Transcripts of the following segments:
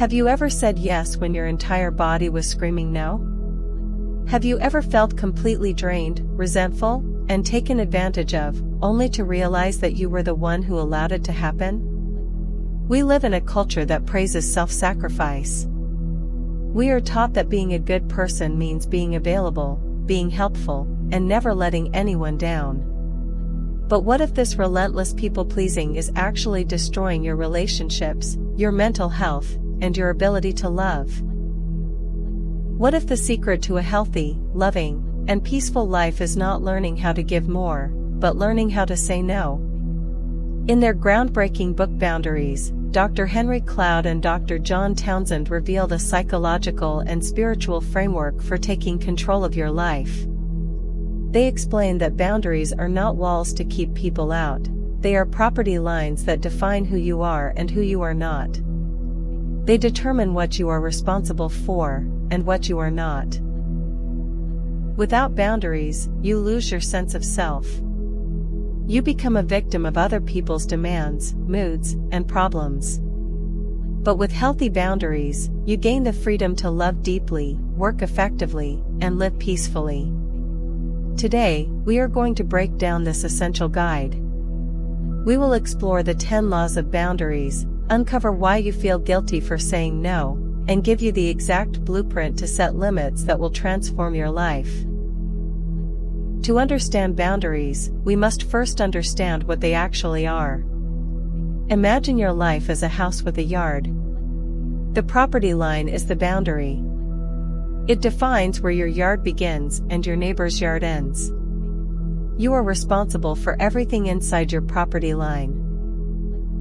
Have you ever said yes when your entire body was screaming no? Have you ever felt completely drained, resentful, and taken advantage of, only to realize that you were the one who allowed it to happen? We live in a culture that praises self-sacrifice. We are taught that being a good person means being available, being helpful, and never letting anyone down. But what if this relentless people-pleasing is actually destroying your relationships, your mental health, and your ability to love? What if the secret to a healthy, loving, and peaceful life is not learning how to give more, but learning how to say no? In their groundbreaking book Boundaries, Dr. Henry Cloud and Dr. John Townsend revealed a psychological and spiritual framework for taking control of your life. They explain that boundaries are not walls to keep people out, they are property lines that define who you are and who you are not. They determine what you are responsible for, and what you are not. Without boundaries, you lose your sense of self. You become a victim of other people's demands, moods, and problems. But with healthy boundaries, you gain the freedom to love deeply, work effectively, and live peacefully. Today, we are going to break down this essential guide. We will explore the 10 laws of boundaries, uncover why you feel guilty for saying no, and give you the exact blueprint to set limits that will transform your life. To understand boundaries, we must first understand what they actually are. Imagine your life as a house with a yard. The property line is the boundary. It defines where your yard begins and your neighbor's yard ends. You are responsible for everything inside your property line.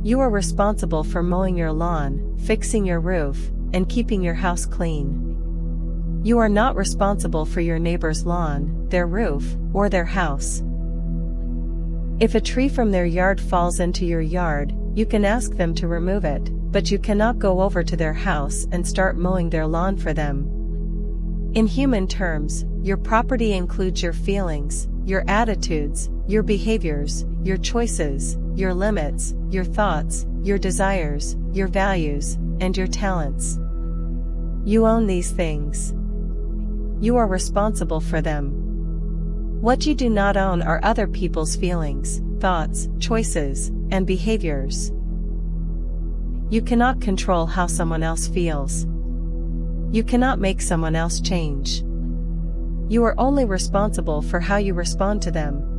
You are responsible for mowing your lawn, fixing your roof, and keeping your house clean. You are not responsible for your neighbor's lawn, their roof, or their house. If a tree from their yard falls into your yard, you can ask them to remove it, but you cannot go over to their house and start mowing their lawn for them. In human terms, your property includes your feelings, your attitudes, your behaviors, your choices, your limits, your thoughts, your desires, your values, and your talents. You own these things. You are responsible for them. What you do not own are other people's feelings, thoughts, choices, and behaviors. You cannot control how someone else feels. You cannot make someone else change. You are only responsible for how you respond to them.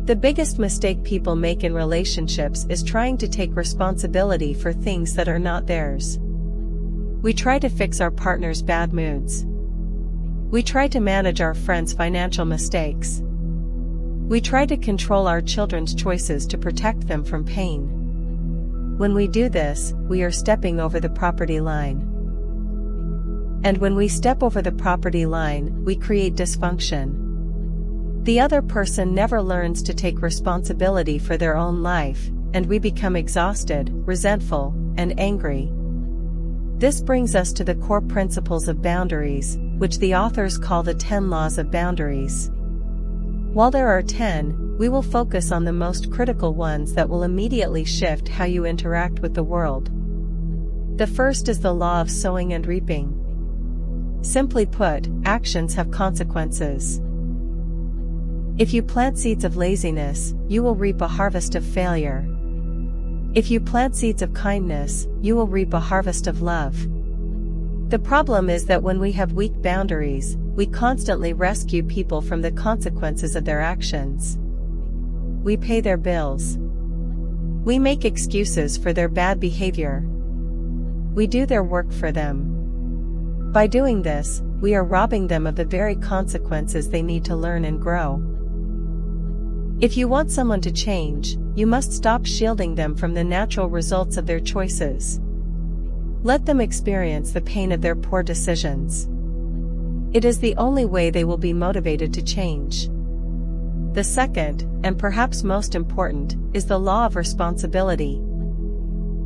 The biggest mistake people make in relationships is trying to take responsibility for things that are not theirs. We try to fix our partner's bad moods. We try to manage our friends' financial mistakes. We try to control our children's choices to protect them from pain. When we do this, we are stepping over the property line. And when we step over the property line, we create dysfunction. The other person never learns to take responsibility for their own life, and we become exhausted, resentful, and angry. This brings us to the core principles of boundaries, which the authors call the 10 laws of boundaries. While there are 10, we will focus on the most critical ones that will immediately shift how you interact with the world. The first is the law of sowing and reaping. Simply put, actions have consequences. If you plant seeds of laziness, you will reap a harvest of failure. If you plant seeds of kindness, you will reap a harvest of love. The problem is that when we have weak boundaries, we constantly rescue people from the consequences of their actions. We pay their bills. We make excuses for their bad behavior. We do their work for them. By doing this, we are robbing them of the very consequences they need to learn and grow. If you want someone to change, you must stop shielding them from the natural results of their choices. Let them experience the pain of their poor decisions. It is the only way they will be motivated to change. The second, and perhaps most important, is the law of responsibility.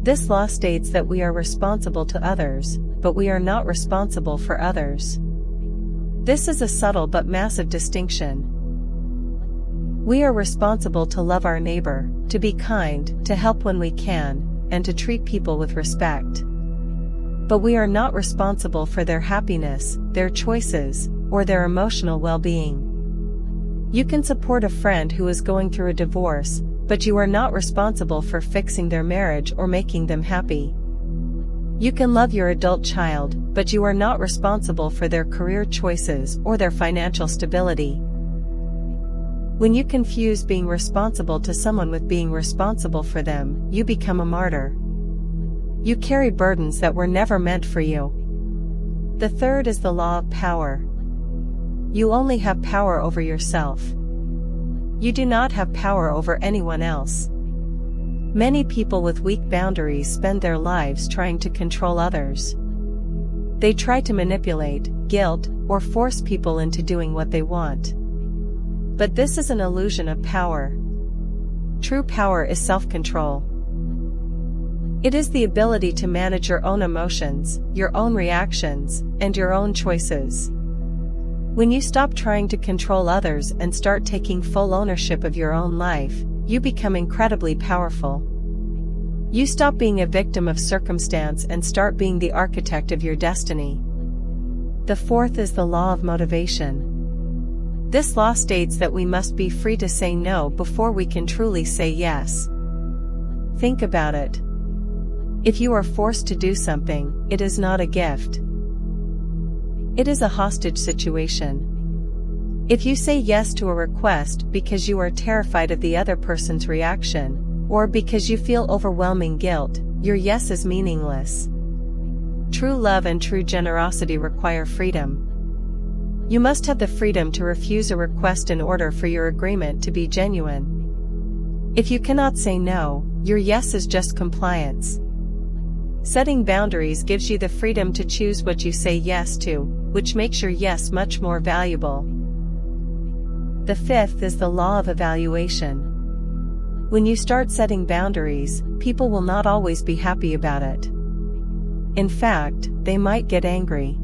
This law states that we are responsible to others, but we are not responsible for others. This is a subtle but massive distinction. We are responsible to love our neighbor, to be kind, to help when we can, and to treat people with respect. But we are not responsible for their happiness, their choices, or their emotional well-being. You can support a friend who is going through a divorce, but you are not responsible for fixing their marriage or making them happy. You can love your adult child, but you are not responsible for their career choices or their financial stability. When you confuse being responsible to someone with being responsible for them, you become a martyr. You carry burdens that were never meant for you. The third is the law of power. You only have power over yourself. You do not have power over anyone else. Many people with weak boundaries spend their lives trying to control others. They try to manipulate, guilt, or force people into doing what they want. But this is an illusion of power. True power is self-control. It is the ability to manage your own emotions, your own reactions, and your own choices. When you stop trying to control others and start taking full ownership of your own life, you become incredibly powerful. You stop being a victim of circumstance and start being the architect of your destiny. The fourth is the law of motivation. This law states that we must be free to say no before we can truly say yes. Think about it. If you are forced to do something, it is not a gift. It is a hostage situation. If you say yes to a request because you are terrified of the other person's reaction, or because you feel overwhelming guilt, your yes is meaningless. True love and true generosity require freedom. You must have the freedom to refuse a request in order for your agreement to be genuine. If you cannot say no, your yes is just compliance. Setting boundaries gives you the freedom to choose what you say yes to, which makes your yes much more valuable. The fifth is the law of evaluation. When you start setting boundaries, people will not always be happy about it. In fact, they might get angry.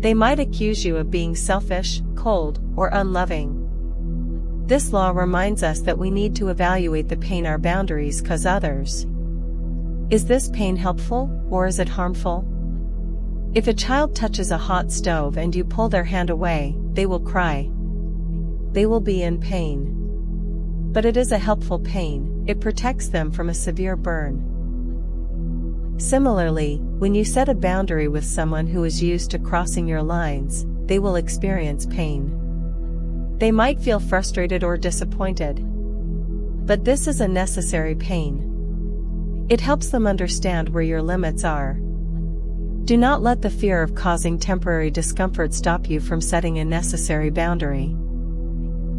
They might accuse you of being selfish, cold, or unloving. This law reminds us that we need to evaluate the pain our boundaries cause others. Is this pain helpful, or is it harmful? If a child touches a hot stove and you pull their hand away, they will cry. They will be in pain. But it is a helpful pain, it protects them from a severe burn. Similarly, when you set a boundary with someone who is used to crossing your lines, they will experience pain. They might feel frustrated or disappointed. But this is a necessary pain. It helps them understand where your limits are. Do not let the fear of causing temporary discomfort stop you from setting a necessary boundary.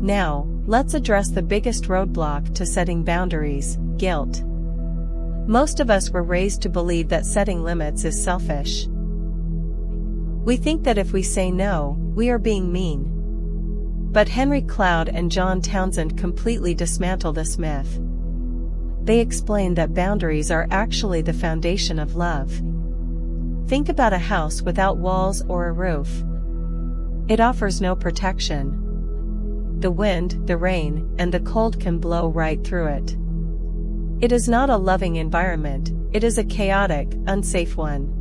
Now, let's address the biggest roadblock to setting boundaries: guilt. Most of us were raised to believe that setting limits is selfish. We think that if we say no, we are being mean. But Henry Cloud and John Townsend completely dismantle this myth. They explain that boundaries are actually the foundation of love. Think about a house without walls or a roof. It offers no protection. The wind, the rain, and the cold can blow right through it. It is not a loving environment, it is a chaotic, unsafe one.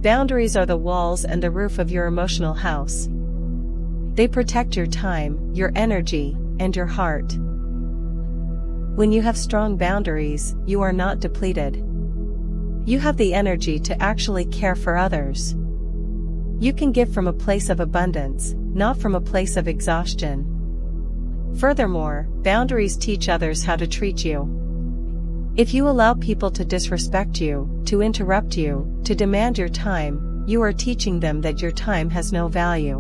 Boundaries are the walls and the roof of your emotional house. They protect your time, your energy, and your heart. When you have strong boundaries, you are not depleted. You have the energy to actually care for others. You can give from a place of abundance, not from a place of exhaustion. Furthermore, boundaries teach others how to treat you. If you allow people to disrespect you, to interrupt you, to demand your time, you are teaching them that your time has no value.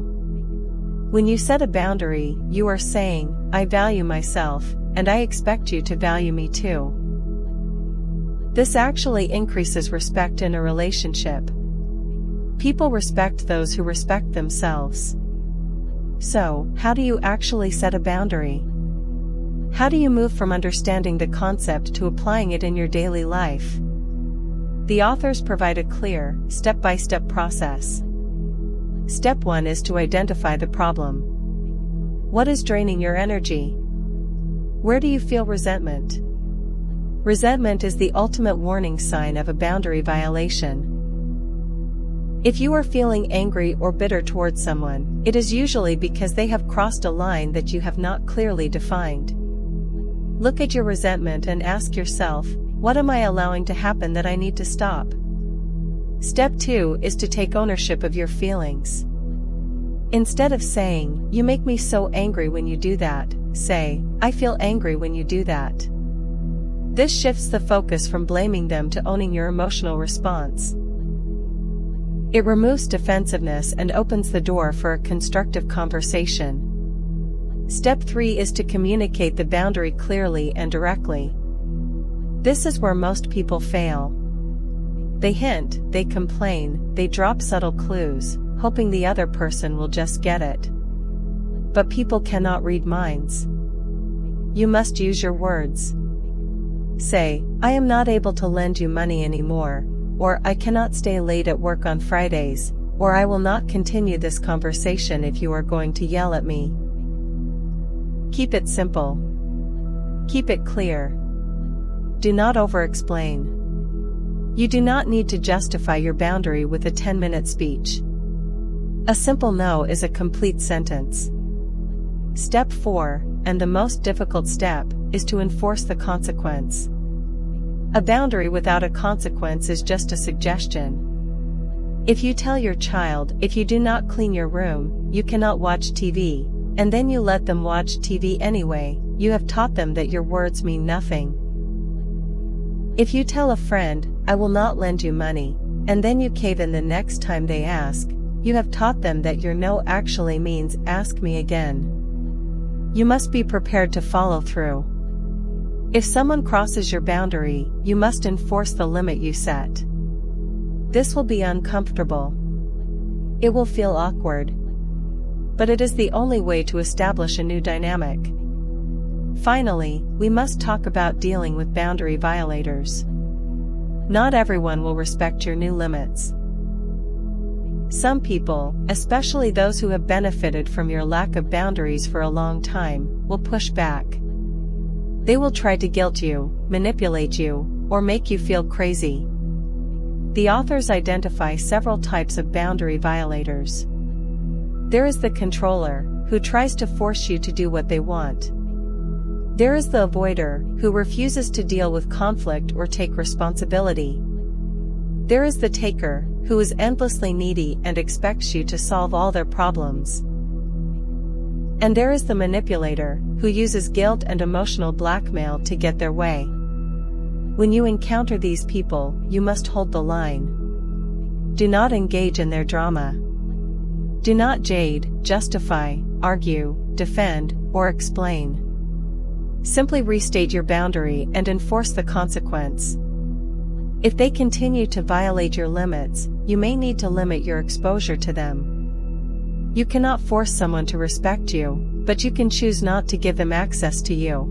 When you set a boundary, you are saying, I value myself, and I expect you to value me too. This actually increases respect in a relationship. People respect those who respect themselves. So, how do you actually set a boundary? How do you move from understanding the concept to applying it in your daily life? The authors provide a clear, step-by-step process. Step 1 is to identify the problem. What is draining your energy? Where do you feel resentment? Resentment is the ultimate warning sign of a boundary violation. If you are feeling angry or bitter towards someone, it is usually because they have crossed a line that you have not clearly defined. Look at your resentment and ask yourself, what am I allowing to happen that I need to stop? Step 2 is to take ownership of your feelings. Instead of saying, "You make me so angry when you do that," say, "I feel angry when you do that." This shifts the focus from blaming them to owning your emotional response. It removes defensiveness and opens the door for a constructive conversation. Step 3 is to communicate the boundary clearly and directly. This is where most people fail. They hint, they complain, they drop subtle clues, hoping the other person will just get it. But people cannot read minds. You must use your words. Say, "I am not able to lend you money anymore," or "I cannot stay late at work on Fridays," or "I will not continue this conversation if you are going to yell at me." Keep it simple. Keep it clear. Do not over-explain. You do not need to justify your boundary with a 10-minute speech. A simple no is a complete sentence. Step 4, and the most difficult step, is to enforce the consequence. A boundary without a consequence is just a suggestion. If you tell your child, "If you do not clean your room, you cannot watch TV," and then you let them watch TV anyway, you have taught them that your words mean nothing. If you tell a friend, "I will not lend you money," and then you cave in the next time they ask, you have taught them that your no actually means "ask me again." You must be prepared to follow through. If someone crosses your boundary, you must enforce the limit you set. This will be uncomfortable. It will feel awkward. But it is the only way to establish a new dynamic. Finally, we must talk about dealing with boundary violators. Not everyone will respect your new limits. Some people, especially those who have benefited from your lack of boundaries for a long time, will push back. They will try to guilt you, manipulate you, or make you feel crazy. The authors identify several types of boundary violators. There is the controller, who tries to force you to do what they want. There is the avoider, who refuses to deal with conflict or take responsibility. There is the taker, who is endlessly needy and expects you to solve all their problems. And there is the manipulator, who uses guilt and emotional blackmail to get their way. When you encounter these people, you must hold the line. Do not engage in their drama. Do not jade, justify, argue, defend, or explain. Simply restate your boundary and enforce the consequence. If they continue to violate your limits, you may need to limit your exposure to them. You cannot force someone to respect you, but you can choose not to give them access to you.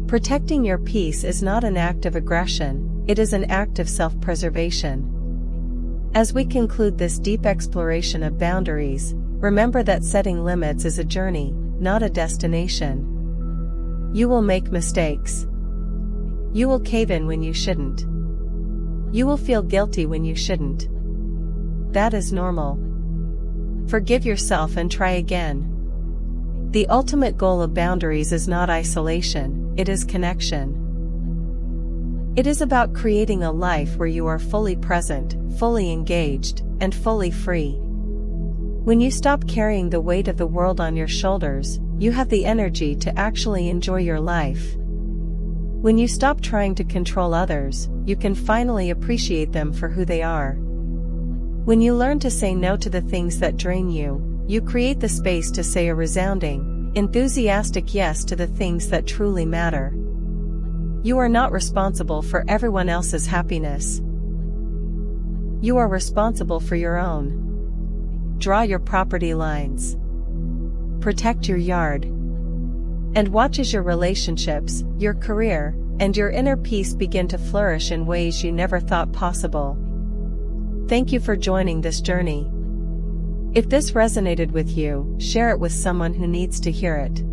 Protecting your peace is not an act of aggression, it is an act of self-preservation. As we conclude this deep exploration of boundaries, remember that setting limits is a journey, not a destination. You will make mistakes. You will cave in when you shouldn't. You will feel guilty when you shouldn't. That is normal. Forgive yourself and try again. The ultimate goal of boundaries is not isolation, it is connection. It is about creating a life where you are fully present, fully engaged, and fully free. When you stop carrying the weight of the world on your shoulders, you have the energy to actually enjoy your life. When you stop trying to control others, you can finally appreciate them for who they are. When you learn to say no to the things that drain you, you create the space to say a resounding, enthusiastic yes to the things that truly matter. You are not responsible for everyone else's happiness. You are responsible for your own. Draw your property lines. Protect your yard. And watch as your relationships, your career, and your inner peace begin to flourish in ways you never thought possible. Thank you for joining this journey. If this resonated with you, share it with someone who needs to hear it.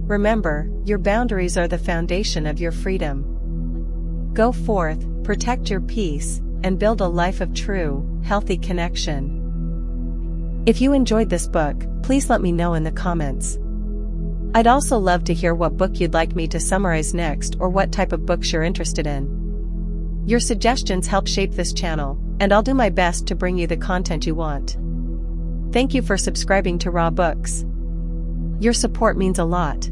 Remember, your boundaries are the foundation of your freedom. Go forth, protect your peace, and build a life of true, healthy connection. If you enjoyed this book, please let me know in the comments. I'd also love to hear what book you'd like me to summarize next or what type of books you're interested in. Your suggestions help shape this channel, and I'll do my best to bring you the content you want. Thank you for subscribing to Raw Books. Your support means a lot.